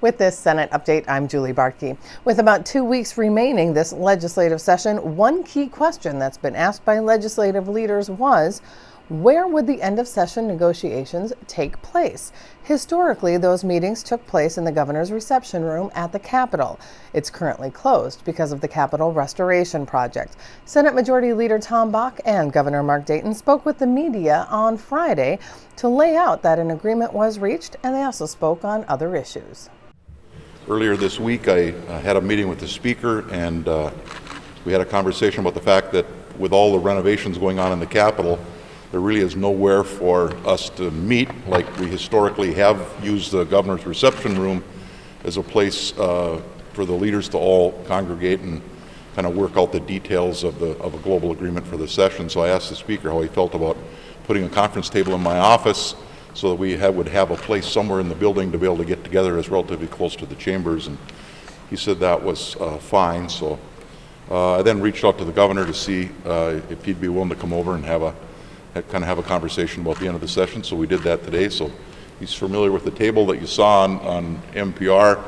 With this Senate update, I'm Julie Bakk. With about 2 weeks remaining this legislative session, one key question that's been asked by legislative leaders was, where would the end of session negotiations take place? Historically, those meetings took place in the governor's reception room at the Capitol. It's currently closed because of the Capitol restoration project. Senate Majority Leader Tom Bakk and Governor Mark Dayton spoke with the media on Friday to lay out that an agreement was reached, and they also spoke on other issues. Earlier this week, I had a meeting with the Speaker, and we had a conversation about the fact that with all the renovations going on in the Capitol, there really is nowhere for us to meet like we historically have used the governor's reception room as a place for the leaders to all congregate and kind of work out the details of a global agreement for the session. So I asked the Speaker how he felt about putting a conference table in my office so that we would have a place somewhere in the building to be able to get together as relatively close to the chambers, and he said that was fine. So I then reached out to the governor to see if he'd be willing to come over and have a conversation about the end of the session. So we did that today. So he's familiar with the table that you saw on NPR,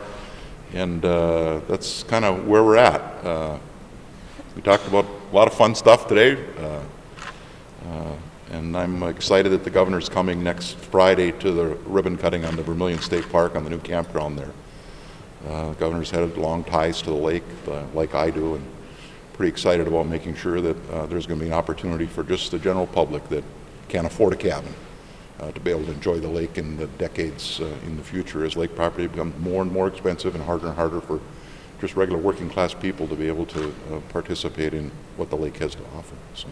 and that's kind of where we're at. We talked about a lot of fun stuff today, and I'm excited that the governor's coming next Friday to the ribbon cutting on the Vermilion State Park on the new campground there. The governor's had long ties to the lake, like I do, and pretty excited about making sure that there's going to be an opportunity for just the general public that can't afford a cabin to be able to enjoy the lake in the decades in the future as lake property becomes more and more expensive and harder for just regular working class people to be able to participate in what the lake has to offer. So,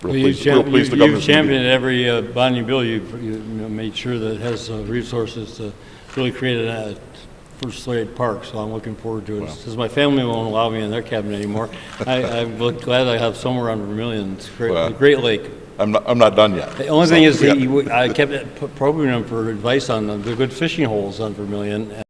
you've championed every bonding bill. You've made sure that it has resources to really create a first-rate park, so I'm looking forward to it. Since my family won't allow me in their cabin anymore, I'm glad I have somewhere on Vermilion. It's a great lake. I'm not done yet. The only thing is, I kept probing them for advice on the good fishing holes on Vermilion.